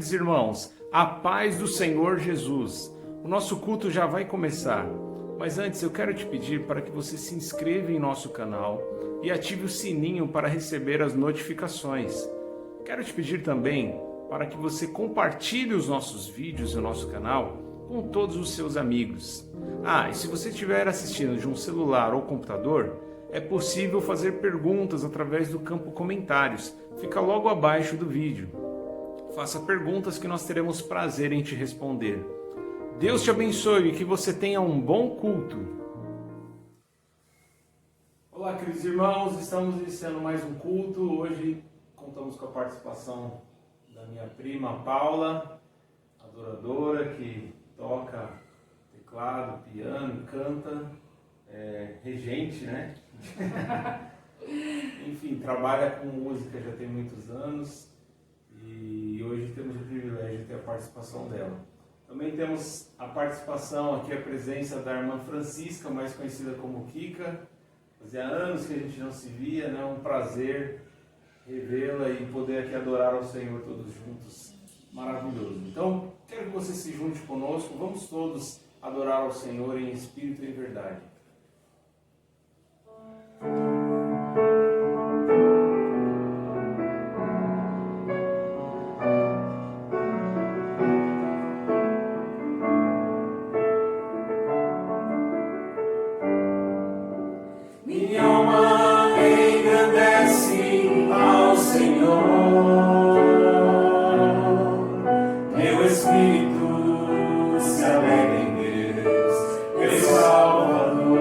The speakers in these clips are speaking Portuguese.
queridos irmãos, a paz do Senhor Jesus. O nosso culto já vai começar, mas antes eu quero te pedir para que você se inscreva em nosso canal e ative o sininho para receber as notificações. Quero te pedir também para que você compartilhe os nossos vídeos no nosso canal com todos os seus amigos. E se você estiver assistindo de um celular ou computador, é possível fazer perguntas através do campo comentários, fica logo abaixo do vídeo. Faça perguntas que nós teremos prazer em te responder. Deus te abençoe e que você tenha um bom culto. Olá, queridos irmãos, estamos iniciando mais um culto. Hoje contamos com a participação da minha prima Paula, adoradora, que toca teclado, piano, canta, regente, né? Enfim, trabalha com música já tem muitos anos. E hoje temos o privilégio de ter a participação dela. Também temos a participação aqui, a presença da irmã Francisca, mais conhecida como Kika. Fazia anos que a gente não se via, né? Um prazer revê-la e poder aqui adorar ao Senhor todos juntos. Maravilhoso. Então, quero que você se junte conosco. Vamos todos adorar ao Senhor em espírito e em verdade. Minha alma engrandece ao Senhor, meu espírito se alegra em Deus, meu Salvador.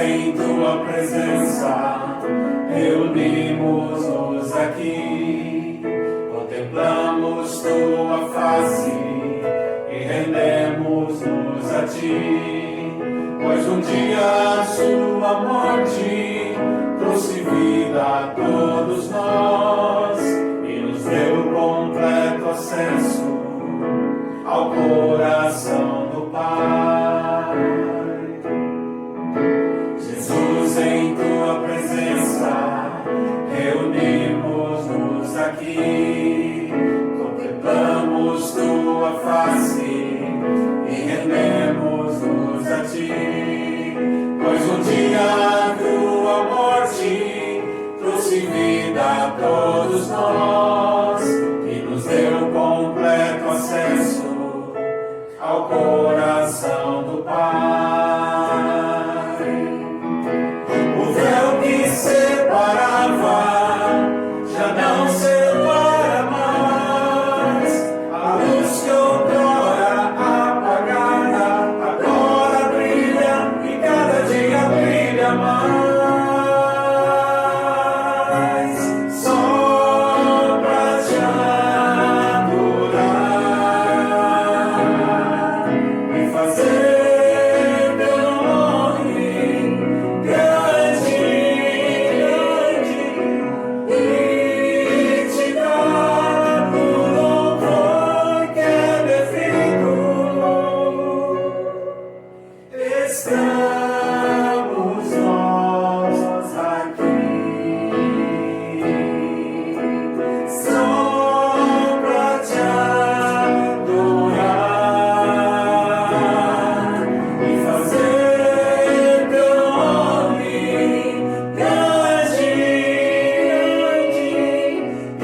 em tua presença, reunimos-nos aqui, contemplamos tua face e rendemos-nos a ti, pois um dia a sua morte trouxe vida a todos nós e nos deu completo acesso ao coração do Pai. Jesus, em tua presença, reunimos-nos aqui, contemplamos tua face e rendemos-nos a ti, pois um dia a tua morte trouxe vida a todos nós e nos deu completo acesso ao coração do Pai. O véu que separava já não separa mais. A luz que outrora apagada agora brilha e cada dia brilha mais. Só pra te adorar e fazer teu nome grande, grande, e te dar o louvor que é devido. Estamos nós aqui, só pra te adorar e fazer teu nome grande, grande, e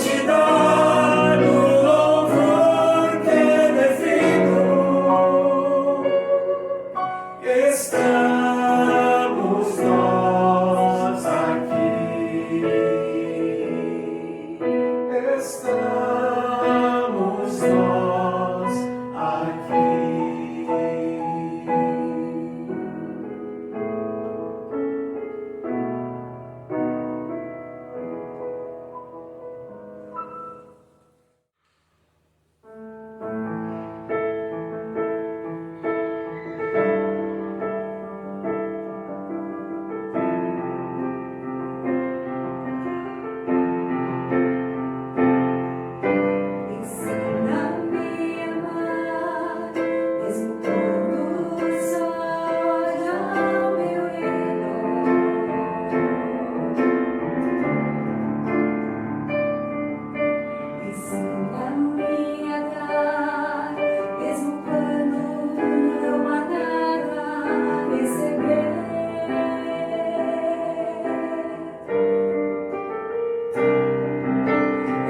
te dar o louvor que é devido. Estamos nós aqui. Estamos nós aqui. Ensina-me a amar, mesmo quando só olho ao meu redor. Ensina-me a dar, mesmo quando não há nada a receber.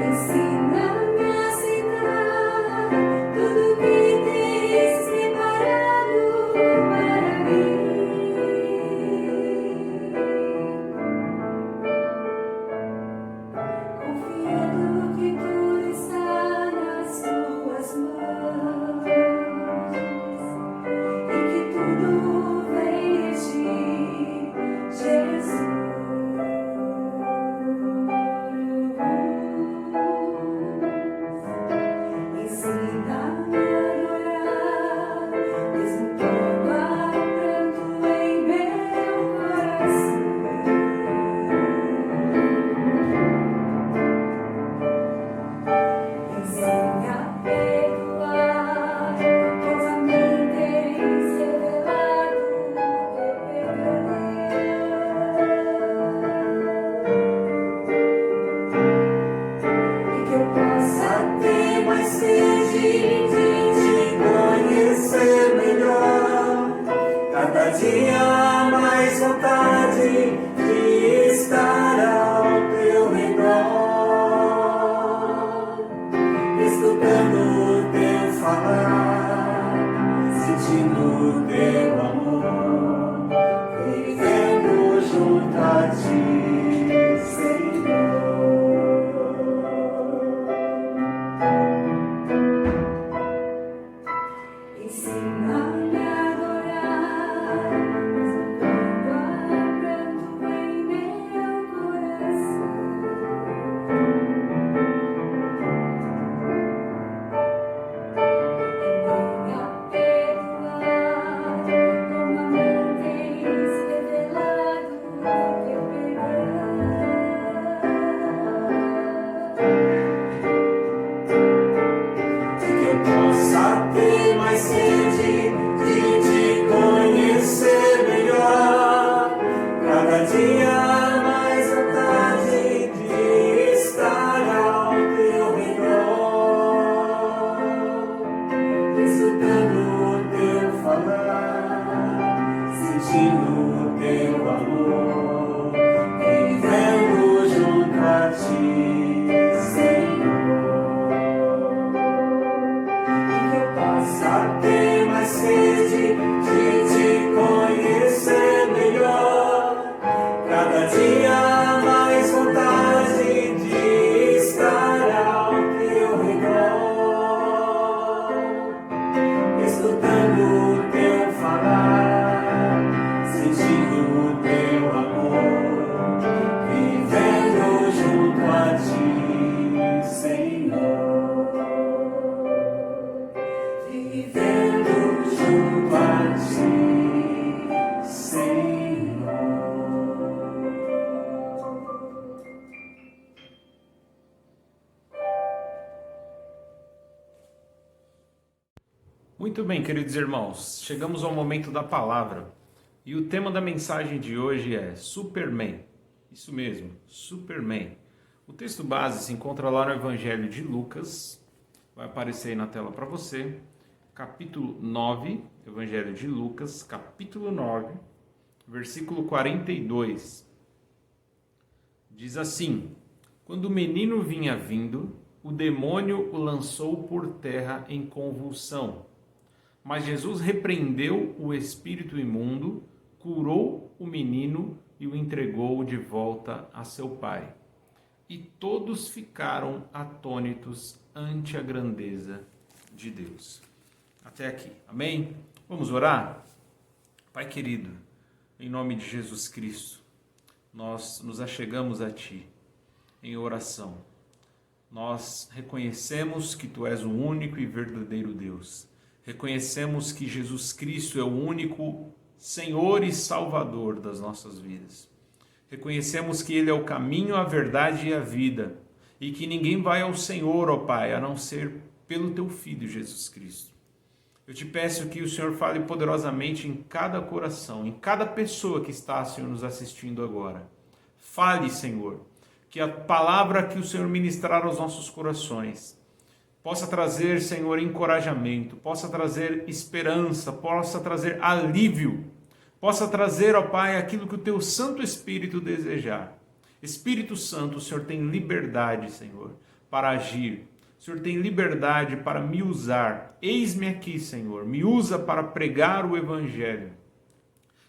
Ensina-me a aceitar tudo que tens preparado para mim. Confiando que tudo está nas tuas mãos e que tudo vem de ti, Jesus. Ensina-me a adorar, mesmo quando há pranto em meu coração. Ensina a perdoar, pois a mim tens revelado teu e que eu possa ter mais sede de te Conhecer melhor, cada dia mais vontade de estar ao teu redor, escutando o teu falar, sentindo o teu amor, vivendo junto a ti, Senhor. Ensina-me a adorar, sentindo teu amor, vivendo junto a ti, Senhor. E que eu possa ter mais sede de te conhecer melhor, cada dia mais vontade de estar ao teu redor, escutando o teu falar, sentindo o teu amor, vivendo junto a ti, Senhor. Vivendo junto a ti, Senhor. Muito bem, queridos irmãos, chegamos ao momento da palavra e o tema da mensagem de hoje é Superman. Isso mesmo, Superman. O texto base se encontra lá no Evangelho de Lucas, vai aparecer aí na tela para você, capítulo 9, Evangelho de Lucas, capítulo 9, versículo 42. Diz assim: quando o menino vinha vindo, o demônio o lançou por terra em convulsão. Mas Jesus repreendeu o espírito imundo, curou o menino e o entregou de volta a seu pai. E todos ficaram atônitos ante a grandeza de Deus. Até aqui, amém? Vamos orar? Pai querido, em nome de Jesus Cristo, nós nos achegamos a Ti em oração. Nós reconhecemos que Tu és o único e verdadeiro Deus. Reconhecemos que Jesus Cristo é o único Senhor e Salvador das nossas vidas. Reconhecemos que Ele é o caminho, a verdade e a vida, e que ninguém vai ao Senhor, ó Pai, a não ser pelo Teu Filho Jesus Cristo. Eu te peço que o Senhor fale poderosamente em cada coração, em cada pessoa que está, Senhor, nos assistindo agora. Fale, Senhor, que a palavra que o Senhor ministrar aos nossos corações possa trazer, Senhor, encorajamento, possa trazer esperança, possa trazer alívio, possa trazer, ó Pai, aquilo que o Teu Santo Espírito desejar. Espírito Santo, o Senhor tem liberdade, Senhor, para agir. O Senhor tem liberdade para me usar. Eis-me aqui, Senhor, me usa para pregar o Evangelho.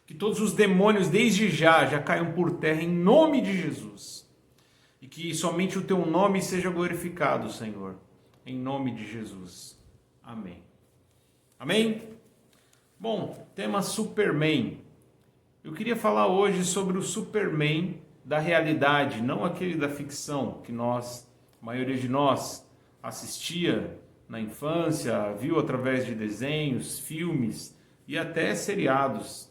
Que todos os demônios, desde já caiam por terra em nome de Jesus. E que somente o Teu nome seja glorificado, Senhor. Em nome de Jesus. Amém. Amém? Bom, tema Superman. Eu queria falar hoje sobre o Superman da realidade, não aquele da ficção que a maioria de nós, assistia na infância, viu através de desenhos, filmes e até seriados.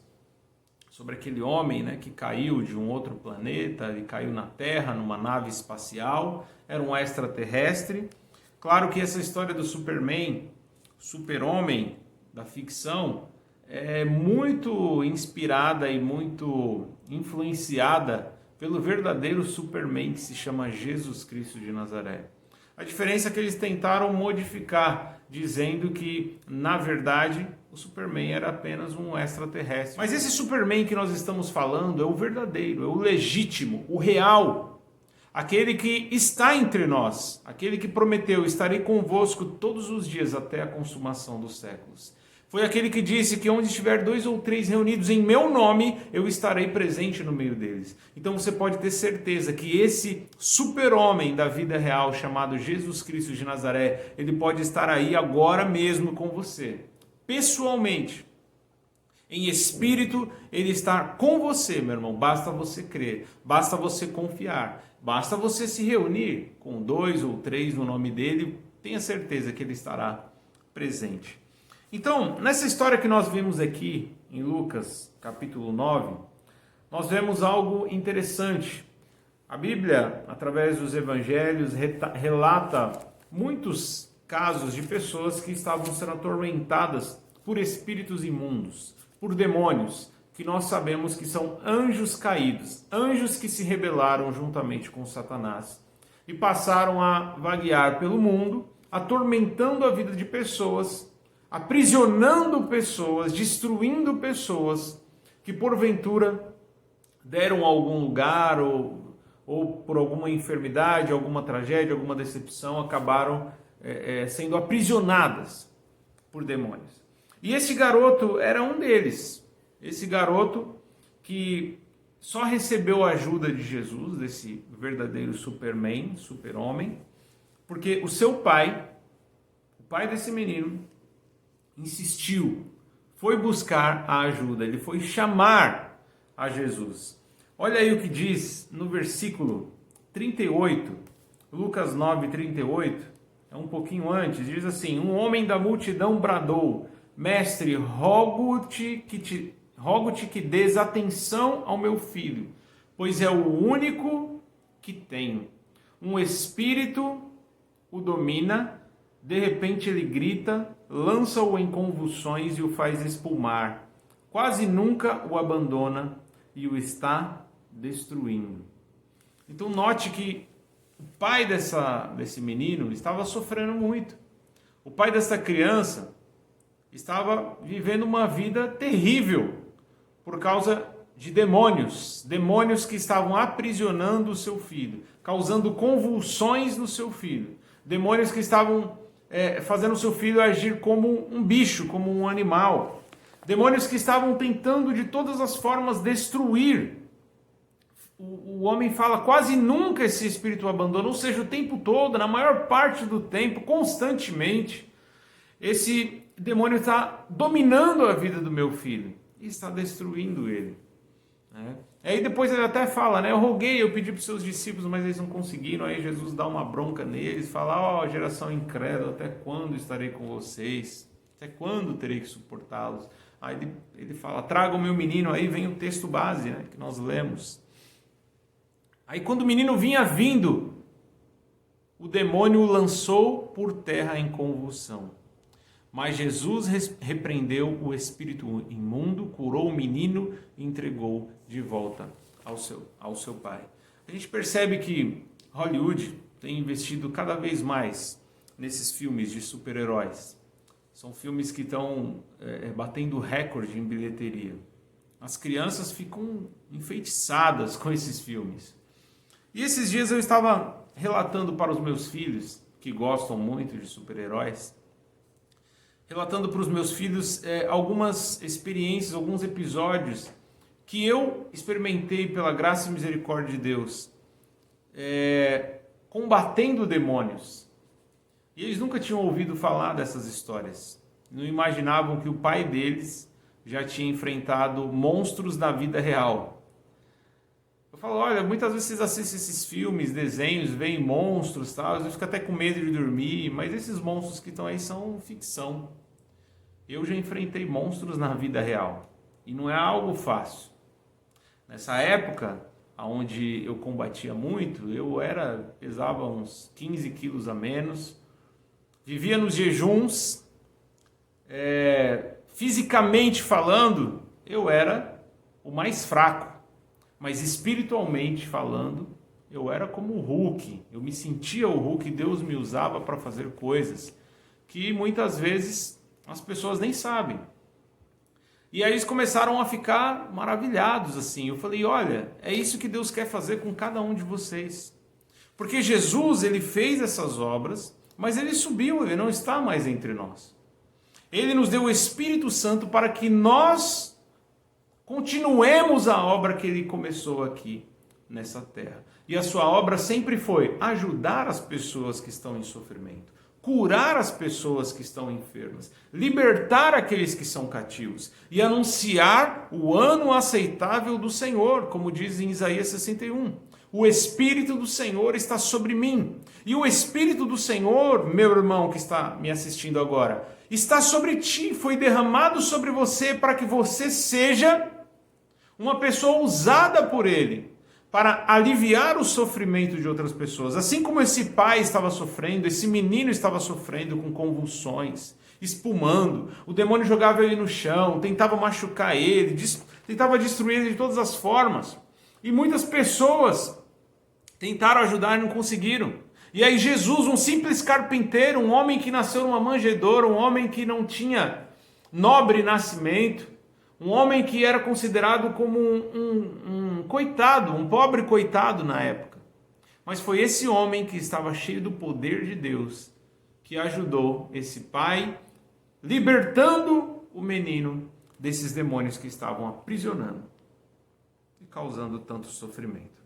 Sobre aquele homem, né, que caiu de um outro planeta, ele caiu na Terra numa nave espacial, era um extraterrestre. Claro que essa história do Superman, super-homem da ficção, é muito inspirada e muito influenciada pelo verdadeiro Superman que se chama Jesus Cristo de Nazaré. A diferença é que eles tentaram modificar, dizendo que, na verdade, o Superman era apenas um extraterrestre. Mas esse Superman que nós estamos falando é o verdadeiro, é o legítimo, o real. Aquele que está entre nós, aquele que prometeu, estarei convosco todos os dias até a consumação dos séculos. Foi aquele que disse que onde estiver 2 ou 3 reunidos em meu nome, eu estarei presente no meio deles. Então você pode ter certeza que esse super-homem da vida real, chamado Jesus Cristo de Nazaré, ele pode estar aí agora mesmo com você, pessoalmente. Em espírito, ele está com você, meu irmão. Basta você crer, basta você confiar, basta você se reunir com 2 ou 3 no nome dele, tenha certeza que ele estará presente. Então, nessa história que nós vimos aqui em Lucas, capítulo 9, nós vemos algo interessante. A Bíblia, através dos evangelhos, relata muitos casos de pessoas que estavam sendo atormentadas por espíritos imundos, por demônios, que nós sabemos que são anjos caídos, anjos que se rebelaram juntamente com Satanás e passaram a vaguear pelo mundo, atormentando a vida de pessoas, aprisionando pessoas, destruindo pessoas, que porventura deram a algum lugar ou por alguma enfermidade, alguma tragédia, alguma decepção, acabaram sendo aprisionadas por demônios. E esse garoto era um deles. Esse garoto que só recebeu a ajuda de Jesus, desse verdadeiro Superman, super-homem, porque o seu pai, o pai desse menino, insistiu, foi buscar a ajuda, ele foi chamar a Jesus. Olha aí o que diz no versículo 38, Lucas 9, 38, é um pouquinho antes, diz assim: um homem da multidão bradou: mestre, rogo-te que dês atenção ao meu filho, pois é o único que tenho. Um espírito o domina, de repente ele grita, lança-o em convulsões e o faz espumar. Quase nunca o abandona e o está destruindo. Então note que o pai desse menino estava sofrendo muito. O pai dessa criança estava vivendo uma vida terrível por causa de demônios que estavam aprisionando o seu filho, causando convulsões no seu filho, demônios que estavam fazendo o seu filho agir como um bicho, como um animal, demônios que estavam tentando de todas as formas destruir. O homem fala, quase nunca esse espírito abandona, ou seja, o tempo todo, na maior parte do tempo, constantemente, esse demônio está dominando a vida do meu filho e está destruindo ele. Aí depois ele até fala, eu roguei, eu pedi para os seus discípulos, mas eles não conseguiram. Aí Jesus dá uma bronca neles, fala, geração incrédula, até quando estarei com vocês? Até quando terei que suportá-los? Aí ele fala, traga o meu menino. Aí vem o texto base, que nós lemos. Aí quando o menino vinha vindo, o demônio o lançou por terra em convulsão. Mas Jesus repreendeu o espírito imundo, curou o menino e entregou de volta ao seu pai. A gente percebe que Hollywood tem investido cada vez mais nesses filmes de super-heróis. São filmes que estão batendo recorde em bilheteria. As crianças ficam enfeitiçadas com esses filmes. E esses dias eu estava relatando para os meus filhos, que gostam muito de super-heróis, relatando para os meus filhos algumas experiências, alguns episódios que eu experimentei pela graça e misericórdia de Deus, combatendo demônios. E eles nunca tinham ouvido falar dessas histórias. Não imaginavam que o pai deles já tinha enfrentado monstros na vida real. Eu falo, olha, muitas vezes vocês assistem esses filmes, desenhos, veem monstros, tal, às vezes fica até com medo de dormir, mas esses monstros que estão aí são ficção. Eu já enfrentei monstros na vida real e não é algo fácil. Nessa época, onde eu combatia muito, eu pesava uns 15 quilos a menos, vivia nos jejuns, fisicamente falando, eu era o mais fraco. Mas espiritualmente falando, eu era como o Hulk. Eu me sentia o Hulk, Deus me usava para fazer coisas que muitas vezes as pessoas nem sabem. E aí eles começaram a ficar maravilhados assim. Eu falei, olha, é isso que Deus quer fazer com cada um de vocês. Porque Jesus, ele fez essas obras, mas ele subiu, ele não está mais entre nós. Ele nos deu o Espírito Santo para que nós continuemos a obra que ele começou aqui nessa terra. E a sua obra sempre foi ajudar as pessoas que estão em sofrimento, curar as pessoas que estão enfermas, libertar aqueles que são cativos e anunciar o ano aceitável do Senhor, como diz em Isaías 61. O Espírito do Senhor está sobre mim. E o Espírito do Senhor, meu irmão que está me assistindo agora, está sobre ti, foi derramado sobre você para que você seja uma pessoa usada por ele para aliviar o sofrimento de outras pessoas. Assim como esse pai estava sofrendo, esse menino estava sofrendo com convulsões, espumando, o demônio jogava ele no chão, tentava machucar ele, tentava destruir ele de todas as formas. E muitas pessoas tentaram ajudar e não conseguiram. E aí Jesus, um simples carpinteiro, um homem que nasceu numa manjedoura, um homem que não tinha nobre nascimento, Um homem que era considerado como um coitado, um pobre coitado na época. Mas foi esse homem que estava cheio do poder de Deus que ajudou esse pai, libertando o menino desses demônios que estavam aprisionando e causando tanto sofrimento.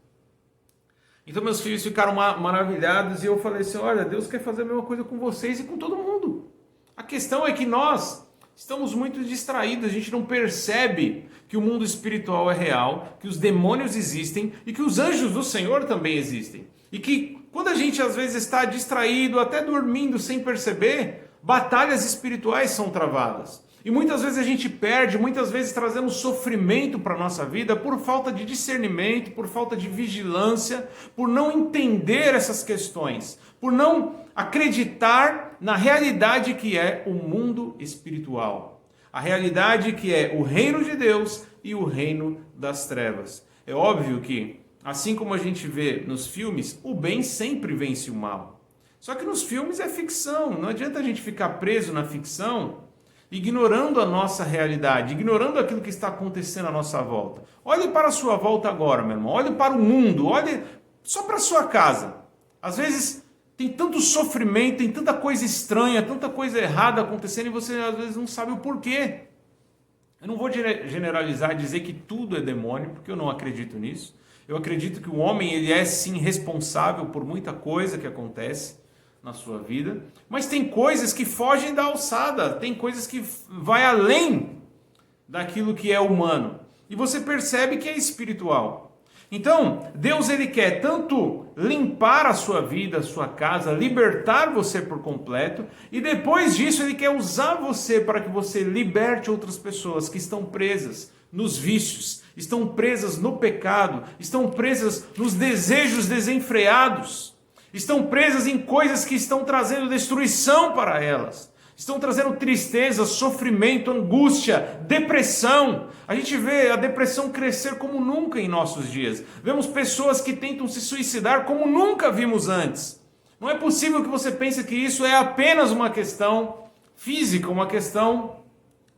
Então meus filhos ficaram maravilhados e eu falei assim, olha, Deus quer fazer a mesma coisa com vocês e com todo mundo. A questão é que nós estamos muito distraídos, a gente não percebe que o mundo espiritual é real, que os demônios existem e que os anjos do Senhor também existem. E que quando a gente às vezes está distraído, até dormindo sem perceber, batalhas espirituais são travadas. E muitas vezes a gente perde, muitas vezes trazemos sofrimento para a nossa vida por falta de discernimento, por falta de vigilância, por não entender essas questões, por não acreditar na realidade que é o mundo espiritual. A realidade que é o reino de Deus e o reino das trevas. É óbvio que, assim como a gente vê nos filmes, o bem sempre vence o mal. Só que nos filmes é ficção, não adianta a gente ficar preso na ficção, ignorando a nossa realidade, ignorando aquilo que está acontecendo à nossa volta. Olhe para a sua volta agora, meu irmão. Olhe para o mundo, olhe só para a sua casa. Às vezes tem tanto sofrimento, tem tanta coisa estranha, tanta coisa errada acontecendo e você às vezes não sabe o porquê. Eu não vou generalizar e dizer que tudo é demônio, porque eu não acredito nisso. Eu acredito que o homem ele é sim responsável por muita coisa que acontece na sua vida, mas tem coisas que fogem da alçada, tem coisas que vai além daquilo que é humano. E você percebe que é espiritual. Então, Deus ele quer tanto limpar a sua vida, a sua casa, libertar você por completo, e depois disso ele quer usar você para que você liberte outras pessoas que estão presas nos vícios, estão presas no pecado, estão presas nos desejos desenfreados. Estão presas em coisas que estão trazendo destruição para elas. Estão trazendo tristeza, sofrimento, angústia, depressão. A gente vê a depressão crescer como nunca em nossos dias. Vemos pessoas que tentam se suicidar como nunca vimos antes. Não é possível que você pense que isso é apenas uma questão física, uma questão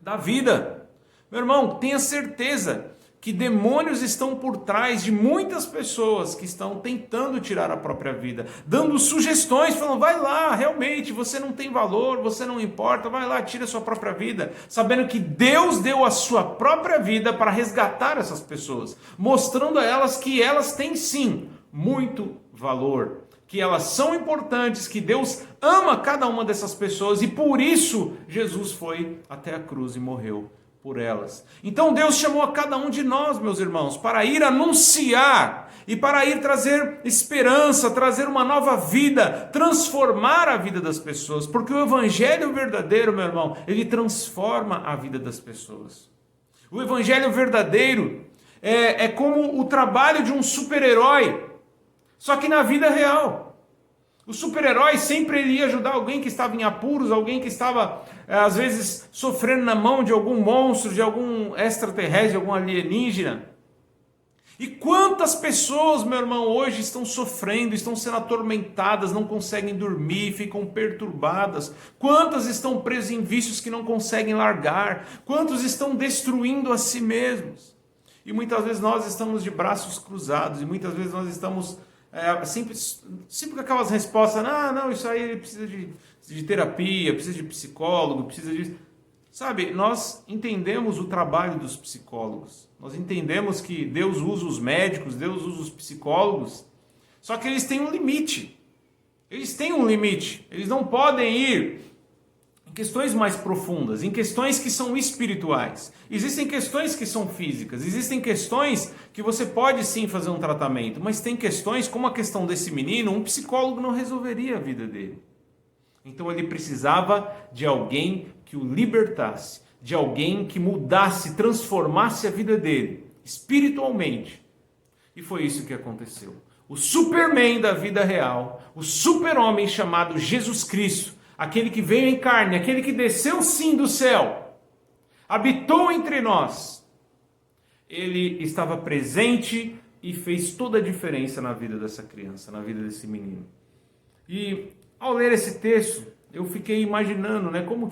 da vida. Meu irmão, tenha certeza que demônios estão por trás de muitas pessoas que estão tentando tirar a própria vida, dando sugestões, falando, vai lá, realmente, você não tem valor, você não importa, vai lá, tira a sua própria vida, sabendo que Deus deu a sua própria vida para resgatar essas pessoas, mostrando a elas que elas têm sim muito valor, que elas são importantes, que Deus ama cada uma dessas pessoas e por isso Jesus foi até a cruz e morreu por elas. Então Deus chamou a cada um de nós, meus irmãos, para ir anunciar e para ir trazer esperança, trazer uma nova vida, transformar a vida das pessoas, porque o evangelho verdadeiro, meu irmão, ele transforma a vida das pessoas. O evangelho verdadeiro é como o trabalho de um super-herói, só que na vida real. O super-herói sempre ele ia ajudar alguém que estava em apuros, alguém que estava, às vezes, sofrendo na mão de algum monstro, de algum extraterrestre, de algum alienígena. E quantas pessoas, meu irmão, hoje estão sofrendo, estão sendo atormentadas, não conseguem dormir, ficam perturbadas. Quantas estão presas em vícios que não conseguem largar. Quantos estão destruindo a si mesmos. E muitas vezes nós estamos de braços cruzados, e muitas vezes nós estamos... sempre com aquelas respostas, não, isso aí precisa de terapia, precisa de psicólogo, precisa de... Sabe, nós entendemos o trabalho dos psicólogos, nós entendemos que Deus usa os médicos, Deus usa os psicólogos, só que eles têm um limite, eles não podem ir em questões mais profundas, em questões que são espirituais. Existem questões que são físicas, existem questões que você pode sim fazer um tratamento, mas tem questões, como a questão desse menino, um psicólogo não resolveria a vida dele. Então ele precisava de alguém que o libertasse, de alguém que mudasse, transformasse a vida dele, espiritualmente. E foi isso que aconteceu. O Superman da vida real, o super-homem chamado Jesus Cristo, aquele que veio em carne, aquele que desceu sim do céu, habitou entre nós. Ele estava presente e fez toda a diferença na vida dessa criança, na vida desse menino. E ao ler esse texto, eu fiquei imaginando, como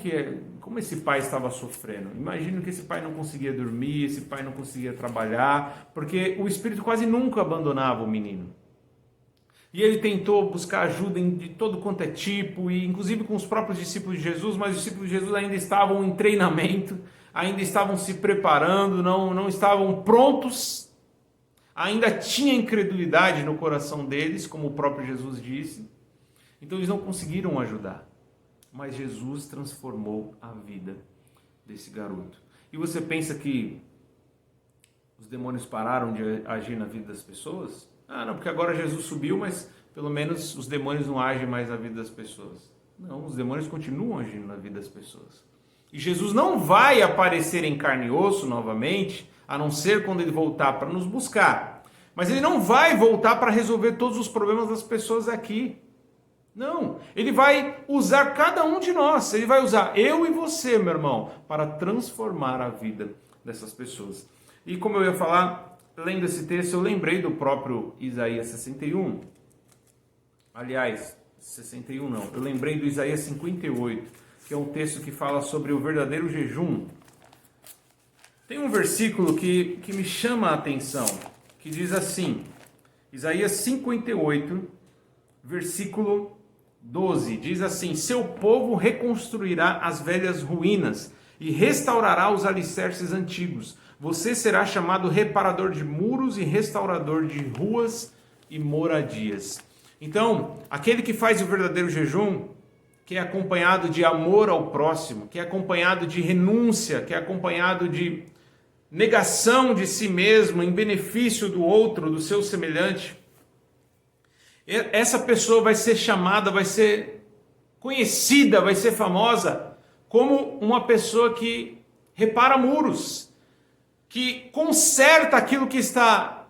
como esse pai estava sofrendo. Imagino que esse pai não conseguia dormir, esse pai não conseguia trabalhar, porque o espírito quase nunca abandonava o menino. E ele tentou buscar ajuda de todo quanto é tipo, e inclusive com os próprios discípulos de Jesus, mas os discípulos de Jesus ainda estavam em treinamento, ainda estavam se preparando, não estavam prontos, ainda tinha incredulidade no coração deles, como o próprio Jesus disse. Então eles não conseguiram ajudar. Mas Jesus transformou a vida desse garoto. E você pensa que os demônios pararam de agir na vida das pessoas? Ah, não, porque agora Jesus subiu, mas pelo menos os demônios não agem mais na vida das pessoas. Não, os demônios continuam agindo na vida das pessoas. E Jesus não vai aparecer em carne e osso novamente, a não ser quando ele voltar para nos buscar. Mas ele não vai voltar para resolver todos os problemas das pessoas aqui. Não, ele vai usar cada um de nós, ele vai usar eu e você, meu irmão, para transformar a vida dessas pessoas. E como eu ia falar, lendo esse texto, eu lembrei do próprio Isaías 61. Aliás, 61 não, eu lembrei do Isaías 58, que é um texto que fala sobre o verdadeiro jejum. Tem um versículo que me chama a atenção, que diz assim, Isaías 58, versículo 12, diz assim: seu povo reconstruirá as velhas ruínas e restaurará os alicerces antigos. Você será chamado reparador de muros e restaurador de ruas e moradias. Então, aquele que faz o verdadeiro jejum, que é acompanhado de amor ao próximo, que é acompanhado de renúncia, que é acompanhado de negação de si mesmo em benefício do outro, do seu semelhante, essa pessoa vai ser chamada, vai ser conhecida, vai ser famosa como uma pessoa que repara muros, que conserta aquilo que está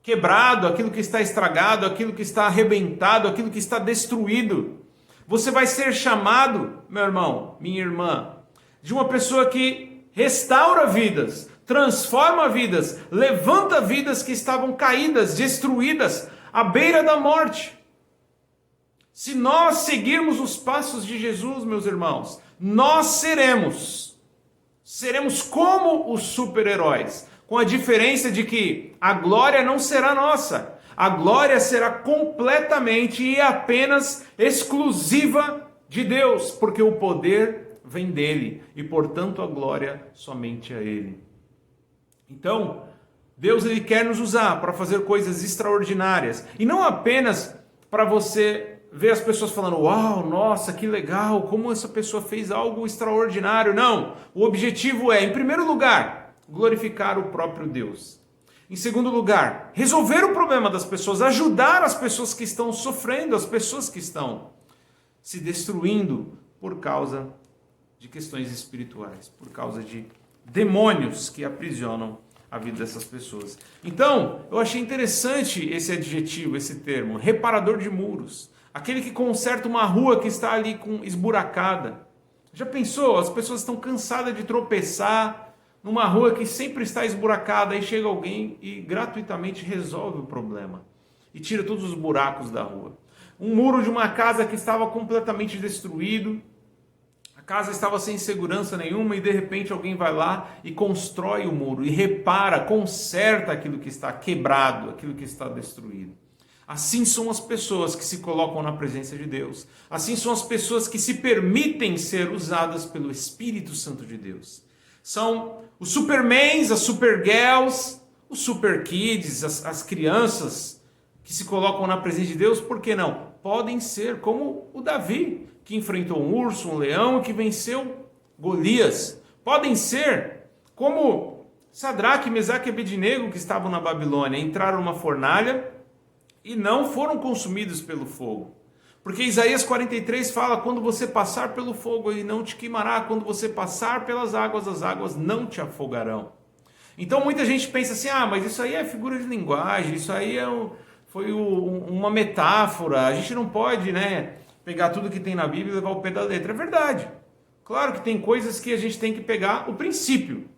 quebrado, aquilo que está estragado, aquilo que está arrebentado, aquilo que está destruído. Você vai ser chamado, meu irmão, minha irmã, de uma pessoa que restaura vidas, transforma vidas, levanta vidas que estavam caídas, destruídas, à beira da morte. Se nós seguirmos os passos de Jesus, meus irmãos, nós seremos como os super-heróis, com a diferença de que a glória não será nossa, a glória será completamente e apenas exclusiva de Deus, porque o poder vem dele e, portanto, a glória somente a ele. Então, Deus ele quer nos usar para fazer coisas extraordinárias. E não apenas para você ver as pessoas falando, uau, nossa, que legal, como essa pessoa fez algo extraordinário. Não, o objetivo é, em primeiro lugar, glorificar o próprio Deus. Em segundo lugar, resolver o problema das pessoas, ajudar as pessoas que estão sofrendo, as pessoas que estão se destruindo por causa de questões espirituais, por causa de demônios que aprisionam a vida dessas pessoas. Então, eu achei interessante esse adjetivo, esse termo, reparador de muros. Aquele que conserta uma rua que está ali esburacada. Já pensou? As pessoas estão cansadas de tropeçar numa rua que sempre está esburacada, aí chega alguém e gratuitamente resolve o problema. E tira todos os buracos da rua. Um muro de uma casa que estava completamente destruído. A casa estava sem segurança nenhuma e de repente alguém vai lá e constrói o muro e repara, conserta aquilo que está quebrado, aquilo que está destruído. Assim são as pessoas que se colocam na presença de Deus. Assim são as pessoas que se permitem ser usadas pelo Espírito Santo de Deus. São os supermans, as supergirls, os superkids, as crianças que se colocam na presença de Deus, por que não? Podem ser como o Davi, que enfrentou um urso, um leão e que venceu Golias. Podem ser como Sadraque, Mesaque e Abednego, que estavam na Babilônia, entraram numa fornalha e não foram consumidos pelo fogo. Porque Isaías 43 fala, quando você passar pelo fogo, ele não te queimará. Quando você passar pelas águas, as águas não te afogarão. Então muita gente pensa assim, mas isso aí é figura de linguagem, isso aí foi uma metáfora, a gente não pode, pegar tudo que tem na Bíblia e levar ao pé da letra. É verdade. Claro que tem coisas que a gente tem que pegar o princípio.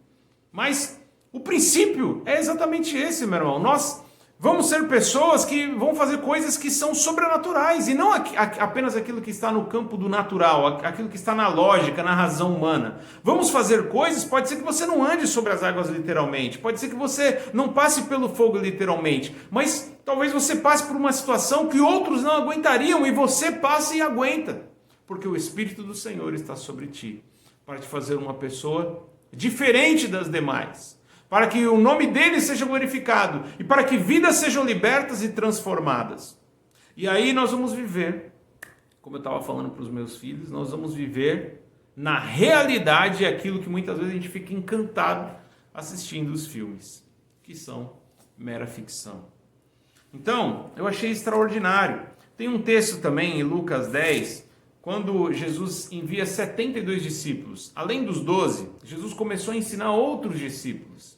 Mas o princípio é exatamente esse, meu irmão. Nós Vamos ser pessoas que vão fazer coisas que são sobrenaturais e não apenas aquilo que está no campo do natural, aquilo que está na lógica, na razão humana. Vamos fazer coisas, pode ser que você não ande sobre as águas literalmente, pode ser que você não passe pelo fogo literalmente, mas talvez você passe por uma situação que outros não aguentariam e você passe e aguenta, porque o Espírito do Senhor está sobre ti, para te fazer uma pessoa diferente das demais, para que o nome dele seja glorificado e para que vidas sejam libertas e transformadas. E aí nós vamos viver, como eu estava falando para os meus filhos, nós vamos viver na realidade aquilo que muitas vezes a gente fica encantado assistindo os filmes, que são mera ficção. Então, eu achei extraordinário. Tem um texto também em Lucas 10, quando Jesus envia 72 discípulos. Além dos 12, Jesus começou a ensinar outros discípulos.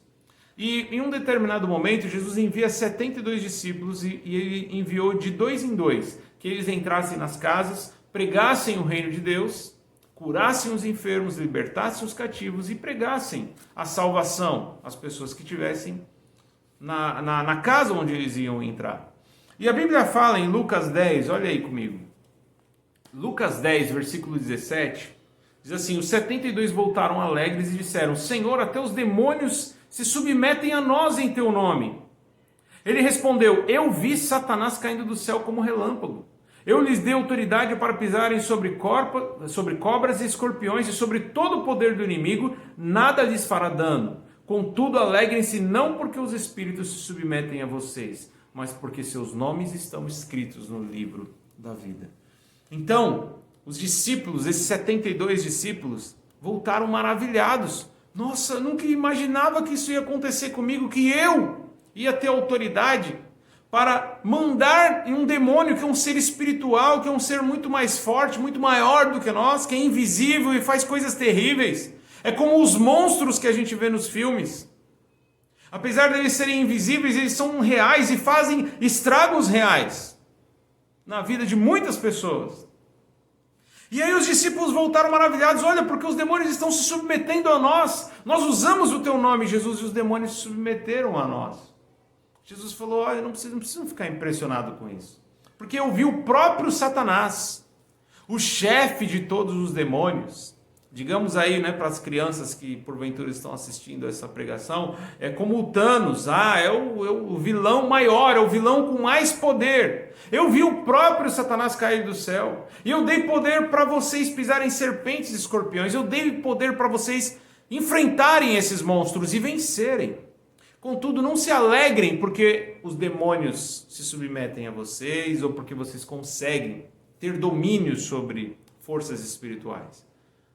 E em um determinado momento, Jesus envia 72 discípulos e ele enviou de 2 em 2, que eles entrassem nas casas, pregassem o reino de Deus, curassem os enfermos, libertassem os cativos e pregassem a salvação às pessoas que estivessem na casa onde eles iam entrar. E a Bíblia fala em Lucas 10, olha aí comigo. Lucas 10, versículo 17, diz assim: os 72 voltaram alegres e disseram: Senhor, até os demônios se submetem a nós em teu nome. Ele respondeu: eu vi Satanás caindo do céu como relâmpago. Eu lhes dei autoridade para pisarem sobre cobras e escorpiões e sobre todo o poder do inimigo, nada lhes fará dano. Contudo, alegrem-se não porque os espíritos se submetem a vocês, mas porque seus nomes estão escritos no livro da vida. Então, os discípulos, esses 72 discípulos, voltaram maravilhados. Nossa, eu nunca imaginava que isso ia acontecer comigo, que eu ia ter autoridade para mandar em um demônio que é um ser espiritual, que é um ser muito mais forte, muito maior do que nós, que é invisível e faz coisas terríveis. É como os monstros que a gente vê nos filmes. Apesar de eles serem invisíveis, eles são reais e fazem estragos reais na vida de muitas pessoas. E aí os discípulos voltaram maravilhados: olha, porque os demônios estão se submetendo a nós. Nós usamos o teu nome, Jesus, e os demônios se submeteram a nós. Jesus falou: olha, não precisam ficar impressionados com isso. Porque eu vi o próprio Satanás, o chefe de todos os demônios. Digamos aí, né, para as crianças que porventura estão assistindo essa pregação, é como o Thanos, é o vilão maior, é o vilão com mais poder. Eu vi o próprio Satanás cair do céu, e eu dei poder para vocês pisarem serpentes e escorpiões, eu dei poder para vocês enfrentarem esses monstros e vencerem. Contudo, não se alegrem porque os demônios se submetem a vocês, ou porque vocês conseguem ter domínio sobre forças espirituais.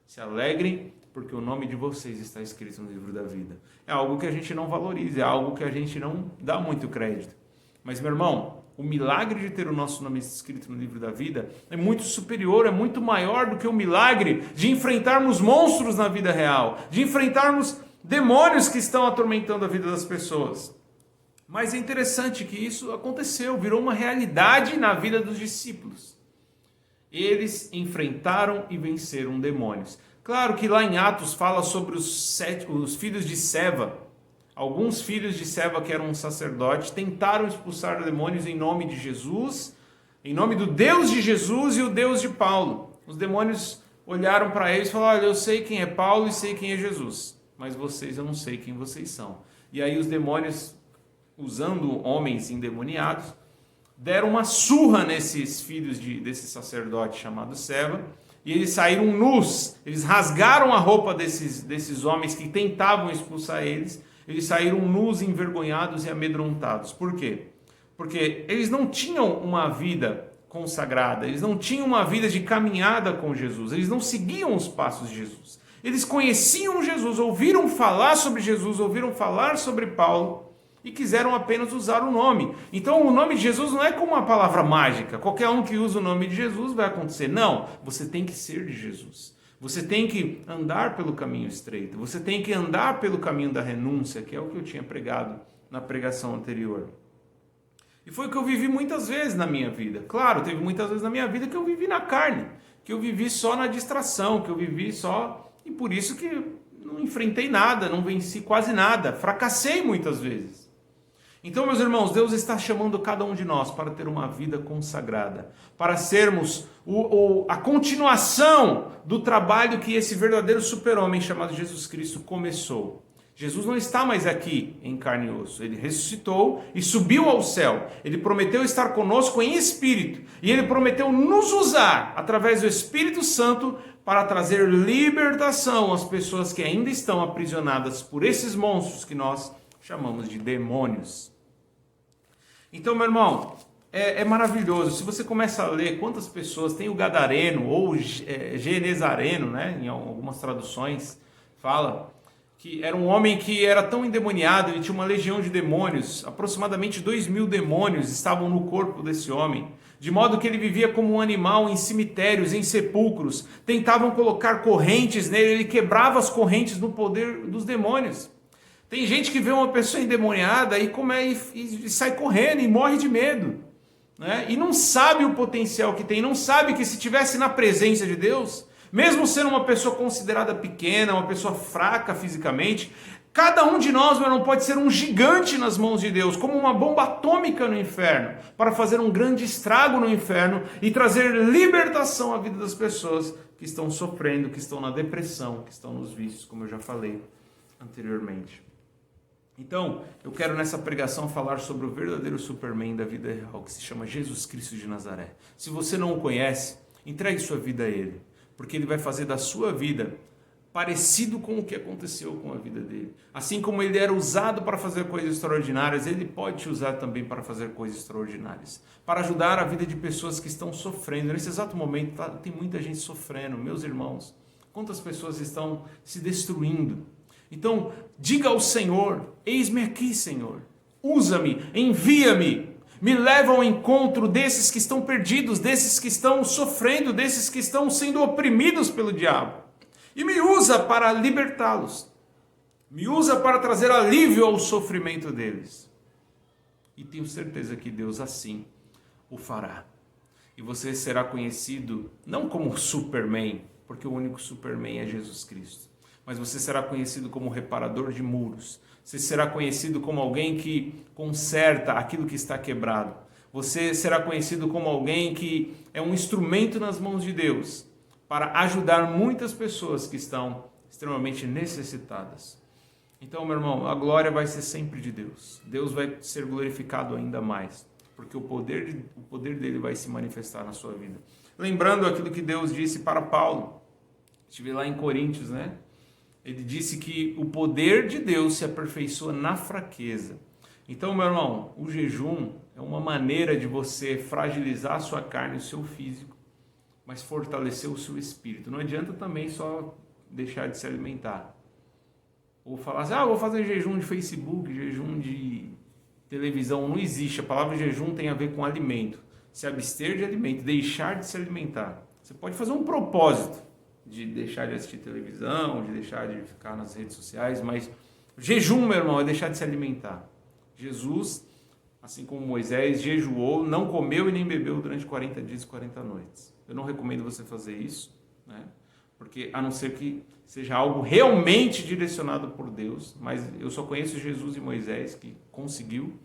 Se alegrem, porque o nome de vocês está escrito no livro da vida. É algo que a gente não valoriza, é algo que a gente não dá muito crédito. Mas, meu irmão, o milagre de ter o nosso nome escrito no livro da vida é muito superior, é muito maior do que o milagre de enfrentarmos monstros na vida real, de enfrentarmos demônios que estão atormentando a vida das pessoas. Mas é interessante que isso aconteceu, virou uma realidade na vida dos discípulos. Eles enfrentaram e venceram demônios. Claro que lá em Atos fala sobre os filhos de Seva. Alguns filhos de Seva, que eram um sacerdote, tentaram expulsar demônios em nome de Jesus, em nome do Deus de Jesus e o Deus de Paulo. Os demônios olharam para eles e falaram: olha, eu sei quem é Paulo e sei quem é Jesus, mas vocês eu não sei quem vocês são. E aí os demônios, usando homens endemoniados, deram uma surra nesses filhos desse sacerdote chamado Seva, e eles saíram nus, eles rasgaram a roupa desses homens que tentavam expulsar eles saíram nus, envergonhados e amedrontados. Por quê? Porque eles não tinham uma vida consagrada, eles não tinham uma vida de caminhada com Jesus, eles não seguiam os passos de Jesus. Eles conheciam Jesus, ouviram falar sobre Jesus, ouviram falar sobre Paulo, e quiseram apenas usar o nome. Então o nome de Jesus não é como uma palavra mágica. Qualquer um que usa o nome de Jesus vai acontecer. Não, você tem que ser de Jesus. Você tem que andar pelo caminho estreito. Você tem que andar pelo caminho da renúncia, que é o que eu tinha pregado na pregação anterior. E foi o que eu vivi muitas vezes na minha vida. Claro, teve muitas vezes na minha vida que eu vivi na carne, que eu vivi só na distração, que eu vivi só... E por isso que não enfrentei nada, não venci quase nada, fracassei muitas vezes. Então, meus irmãos, Deus está chamando cada um de nós para ter uma vida consagrada, para sermos a continuação do trabalho que esse verdadeiro super-homem chamado Jesus Cristo começou. Jesus não está mais aqui em carne e osso, ele ressuscitou e subiu ao céu. Ele prometeu estar conosco em espírito e ele prometeu nos usar através do Espírito Santo para trazer libertação às pessoas que ainda estão aprisionadas por esses monstros que nós chamamos de demônios. Então, meu irmão, é maravilhoso. Se você começa a ler quantas pessoas tem o Gadareno ou Genezareno, né, em algumas traduções fala que era um homem que era tão endemoniado, ele tinha uma legião de demônios, aproximadamente 2.000 demônios estavam no corpo desse homem, de modo que ele vivia como um animal em cemitérios, em sepulcros, tentavam colocar correntes nele, ele quebrava as correntes no poder dos demônios. Tem gente que vê uma pessoa endemoniada e sai correndo e morre de medo, né? E não sabe o potencial que tem, não sabe que se estivesse na presença de Deus, mesmo sendo uma pessoa considerada pequena, uma pessoa fraca fisicamente, cada um de nós, meu irmão, pode ser um gigante nas mãos de Deus, como uma bomba atômica no inferno, para fazer um grande estrago no inferno e trazer libertação à vida das pessoas que estão sofrendo, que estão na depressão, que estão nos vícios, como eu já falei anteriormente. Então, eu quero nessa pregação falar sobre o verdadeiro Superman da vida real, que se chama Jesus Cristo de Nazaré. Se você não o conhece, entregue sua vida a Ele, porque Ele vai fazer da sua vida parecido com o que aconteceu com a vida dele. Assim como Ele era usado para fazer coisas extraordinárias, Ele pode te usar também para fazer coisas extraordinárias, para ajudar a vida de pessoas que estão sofrendo. Nesse exato momento, tem muita gente sofrendo, meus irmãos. Quantas pessoas estão se destruindo? Então, diga ao Senhor: eis-me aqui, Senhor, usa-me, envia-me, me leva ao encontro desses que estão perdidos, desses que estão sofrendo, desses que estão sendo oprimidos pelo diabo, e me usa para libertá-los, me usa para trazer alívio ao sofrimento deles, e tenho certeza que Deus assim o fará, e você será conhecido não como Superman, porque o único Superman é Jesus Cristo, mas você será conhecido como reparador de muros. Você será conhecido como alguém que conserta aquilo que está quebrado. Você será conhecido como alguém que é um instrumento nas mãos de Deus para ajudar muitas pessoas que estão extremamente necessitadas. Então, meu irmão, a glória vai ser sempre de Deus. Deus vai ser glorificado ainda mais, porque o poder dele vai se manifestar na sua vida. Lembrando aquilo que Deus disse para Paulo. Estive lá em Coríntios, né? Ele disse que o poder de Deus se aperfeiçoa na fraqueza. Então, meu irmão, o jejum é uma maneira de você fragilizar a sua carne e o seu físico, mas fortalecer o seu espírito. Não adianta também só deixar de se alimentar. Ou falar assim, vou fazer jejum de Facebook, jejum de televisão. Não existe. A palavra jejum tem a ver com alimento. Se abster de alimento, deixar de se alimentar. Você pode fazer um propósito de deixar de assistir televisão, de deixar de ficar nas redes sociais, mas jejum, meu irmão, é deixar de se alimentar. Jesus, assim como Moisés, jejuou, não comeu e nem bebeu durante 40 dias e 40 noites. Eu não recomendo você fazer isso, né? Porque a não ser que seja algo realmente direcionado por Deus, mas eu só conheço Jesus e Moisés que conseguiu,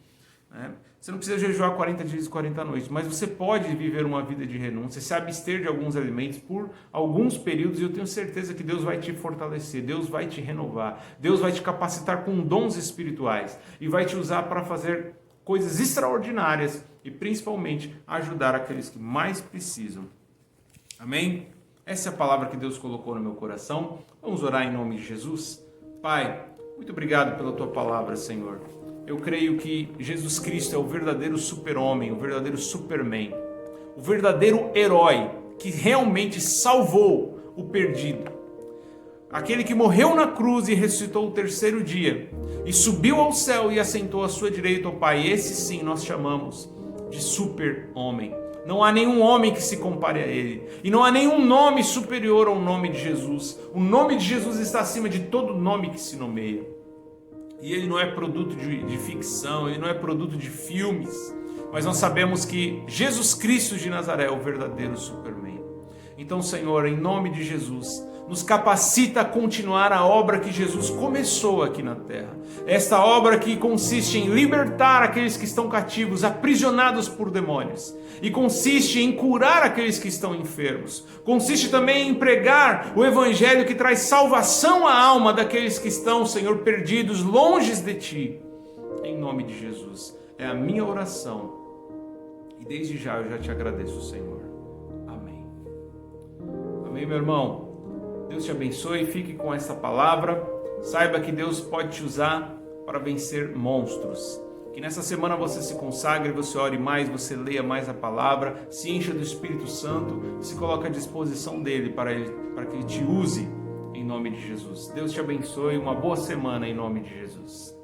né? Você não precisa jejuar 40 dias e 40 noites, mas você pode viver uma vida de renúncia, se abster de alguns alimentos por alguns períodos, e eu tenho certeza que Deus vai te fortalecer, Deus vai te renovar, Deus vai te capacitar com dons espirituais e vai te usar para fazer coisas extraordinárias e principalmente ajudar aqueles que mais precisam. Amém? Essa é a palavra que Deus colocou no meu coração. Vamos orar em nome de Jesus? Pai, muito obrigado pela tua palavra, Senhor. Eu creio que Jesus Cristo é o verdadeiro super-homem, o verdadeiro Superman, o verdadeiro herói que realmente salvou o perdido. Aquele que morreu na cruz e ressuscitou o terceiro dia e subiu ao céu e assentou à sua direita, ó Pai. Esse sim nós chamamos de super-homem. Não há nenhum homem que se compare a ele. E não há nenhum nome superior ao nome de Jesus. O nome de Jesus está acima de todo nome que se nomeia. E ele não é produto de ficção, ele não é produto de filmes, mas nós sabemos que Jesus Cristo de Nazaré é o verdadeiro Superman. Então, Senhor, em nome de Jesus, nos capacita a continuar a obra que Jesus começou aqui na terra. Esta obra que consiste em libertar aqueles que estão cativos, aprisionados por demônios. E consiste em curar aqueles que estão enfermos. Consiste também em pregar o evangelho que traz salvação à alma daqueles que estão, Senhor, perdidos, longe de Ti. Em nome de Jesus. É a minha oração. E desde já eu já te agradeço, Senhor. Amém. Amém, meu irmão. Deus te abençoe, fique com essa palavra. Saiba que Deus pode te usar para vencer monstros. Que nessa semana você se consagre, você ore mais, você leia mais a palavra, se encha do Espírito Santo e se coloque à disposição dele para que ele te use em nome de Jesus. Deus te abençoe, uma boa semana em nome de Jesus.